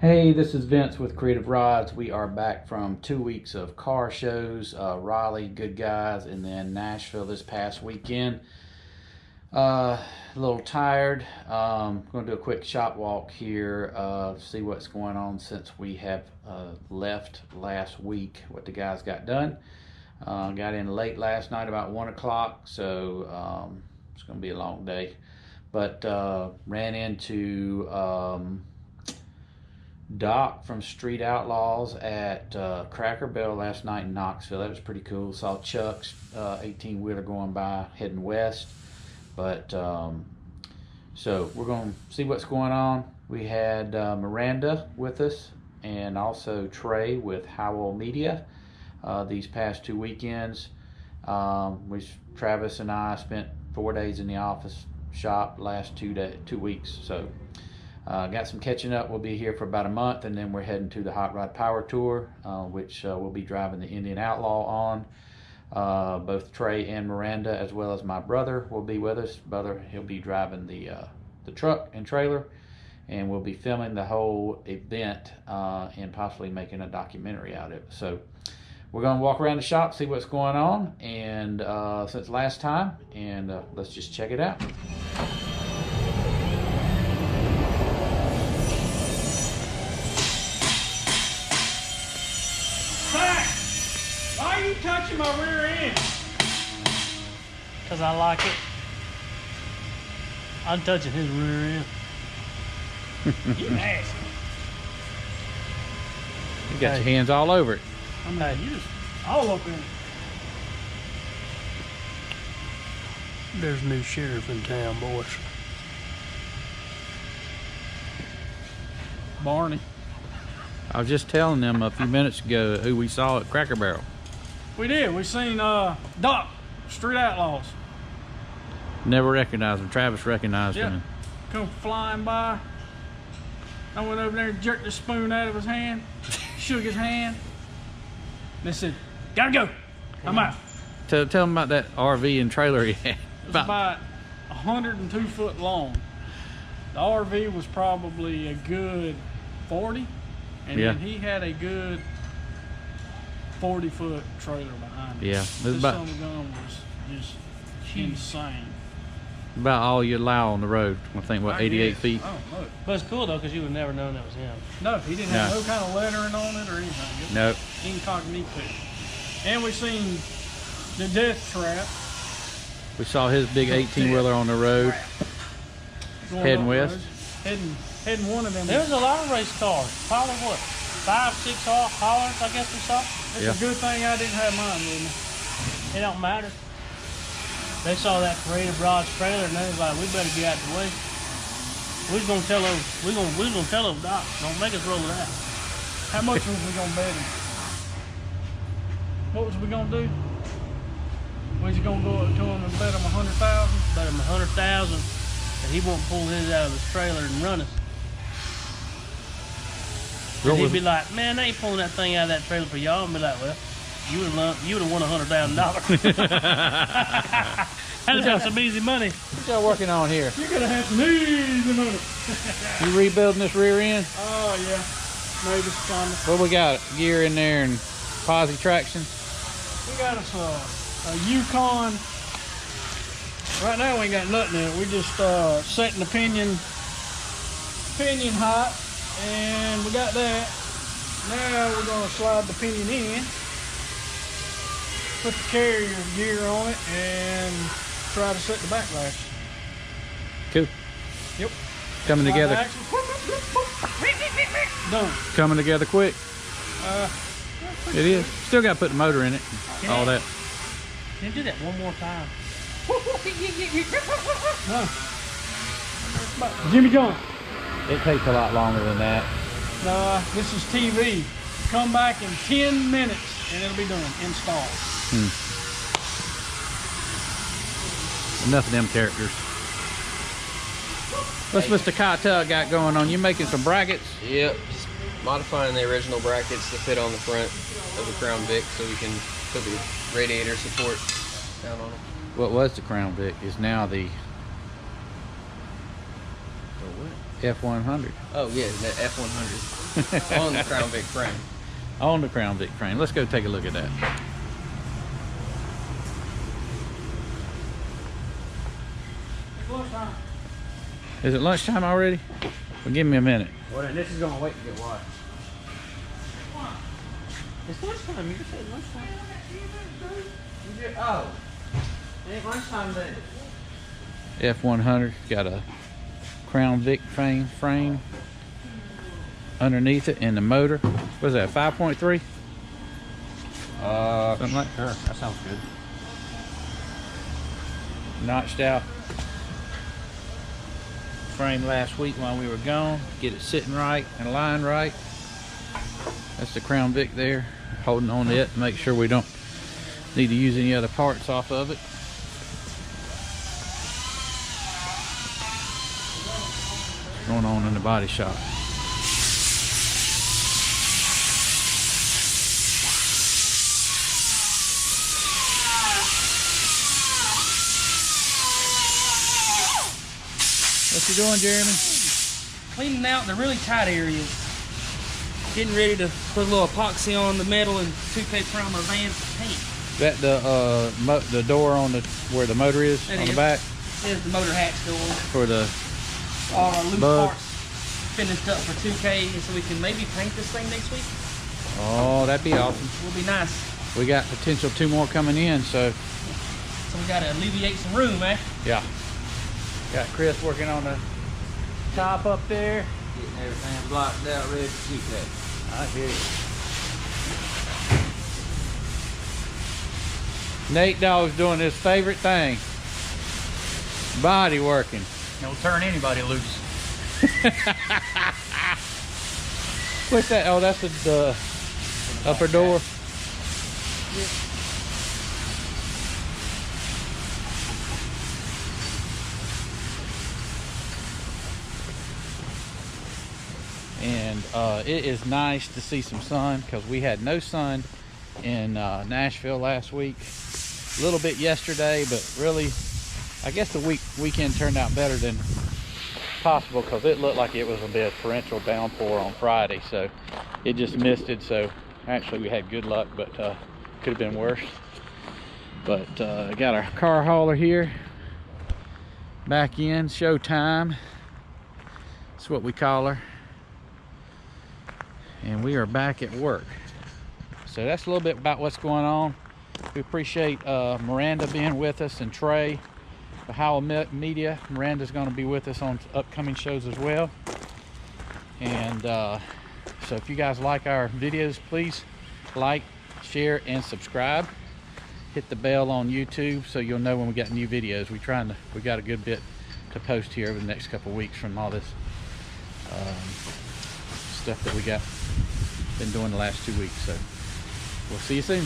Hey, this is Vince with Creative Rods. We are back from 2 weeks of car shows, Raleigh, Goodguys, and then Nashville this past weekend. A little tired. Going to do a quick shop walk here, see what's going on since we have left last week, what the guys got done. Got in late last night, about 1 o'clock, so it's going to be a long day. But ran into Doc from Street Outlaws at Cracker Barrel last night in Knoxville. That was pretty cool. Saw Chuck's 18-wheeler going by heading west. But so we're going to see what's going on. We had Miranda with us and also Trey with Howell Media these past 2 weekends. Travis and I spent 4 days in the office shop last 2 weeks. So got some catching up. We'll be here for about a month, and then we're heading to the Hot Rod Power Tour, which we'll be driving the Indian Outlaw on. Both Trey and Miranda, as well as my brother, will be with us. He'll be driving the truck and trailer, and we'll be filming the whole event and possibly making a documentary out of it. So we're going to walk around the shop, see what's going on, and since last time, and let's just check it out. Why are you touching my rear end? Because I like it. I'm touching his rear end. You nasty. You got your hands all over it. I mean, you just all up in it. There's a new sheriff in town, boys. Barney. I was just telling them a few minutes ago who we saw at Cracker Barrel. We did. We seen Doc, Street Outlaws. Never recognized him. Travis recognized him. Come flying by. I went over there and jerked the spoon out of his hand, shook his hand. They said, "Gotta go. I'm out." Tell them about that RV and trailer he had. It was about 102 foot long. The RV was probably a good 40, and then he had a good 40-foot trailer behind him. Yeah, This son of a gun was just insane. About all you allow on the road. I think, what, 88 feet? Oh, look. But it's cool though, because you would never known that was him. No, he didn't have no kind of lettering on it or anything. Nope. Incognito. And we seen the Death Trap. We saw his big 18-wheeler on the road, heading west. Heading one of them. There was a lot of race cars. Probably what? 5, 6 haulers, I guess we saw. It's a good thing I didn't have mine with me. It don't matter. They saw that Creative Rods trailer and they was like, we better get out the way. We was gonna tell those, we was gonna tell those docs, don't make us roll it out. How much was we gonna bet him? What was we gonna do? Was you gonna go up to him and bet him 100,000? Bet him 100,000 and he won't pull his out of his trailer and run us. And he'd be like, "Man, they ain't pulling that thing out of that trailer for y'all." And be like, "Well, you would have won $100,000. That'd been some easy money." What y'all working on here? You're gonna have some easy money. You rebuilding this rear end? Oh yeah, maybe some. What we got? Gear in there and posi traction? We got us a Yukon. Right now we ain't got nothing in it. We just setting the pinion height, and we got that. Now we're gonna slide the pinion in, put the carrier gear on it, and try to set the backlash. Cool. Yep. Coming together. Done. Coming together quick. It is. Still got to put the motor in it. All that. Can you do that one more time? No. Jimmy John. It takes a lot longer than that. No, this is TV. Come back in 10 minutes and it'll be done. Installed. Enough of them characters. What's Mr. Kata got going on? You making some brackets? Yep, just modifying the original brackets to fit on the front of the Crown Vic so we can put the radiator support down on it. What was the Crown Vic is now the F100. Oh yeah, that F100 on the Crown Vic frame. On the Crown Vic frame. Let's go take a look at that. Is it lunchtime already? Well, give me a minute. Well, then this is gonna wait to get washed. It's lunchtime. You said lunchtime. Oh, it ain't lunchtime then. F100 got a Crown Vic frame underneath it, and the motor. What is that? 5.3? Something like Sure, that sounds good. notched out frame last week while we were gone. Get it sitting right and aligned right. That's the Crown Vic there, holding on to it to make sure we don't need to use any other parts off of it. Going on in the body shop. What you doing, Jeremy? Cleaning out the really tight areas. Getting ready to put a little epoxy on the metal and 2K primer van paint. That the door on the where the motor is That on the is. back There's the motor hatch door. for the All our loose Bug. parts finished up for 2K, and so we can maybe paint this thing next week. oh, that'd be awesome. Will be nice. We got potential 2 more coming in, so So we gotta alleviate some room, eh? yeah. Got Chris working on the top up there. Getting everything blocked out, ready to shoot that. I hear you. Nate Dogg's doing his favorite thing. Body working. It'll turn anybody loose. What's that? Oh, that's the upper door. And it is nice to see some sun because we had no sun in Nashville last week. A little bit yesterday, but really, I guess the weekend turned out better than possible because it looked like it was going to be a torrential downpour on Friday, so it just misted. So actually we had good luck, but could have been worse. But got our car hauler here back in, showtime. That's what we call her. And we are back at work. So that's a little bit about what's going on. We appreciate Miranda being with us, and Trey, the Howell Media. Miranda's going to be with us on upcoming shows as well. And so if you guys like our videos, please like, share, and subscribe. Hit the bell on YouTube so you'll know when we got new videos. We got a good bit to post here over the next couple weeks from all this stuff that we got been doing the last 2 weeks. So we'll see you soon.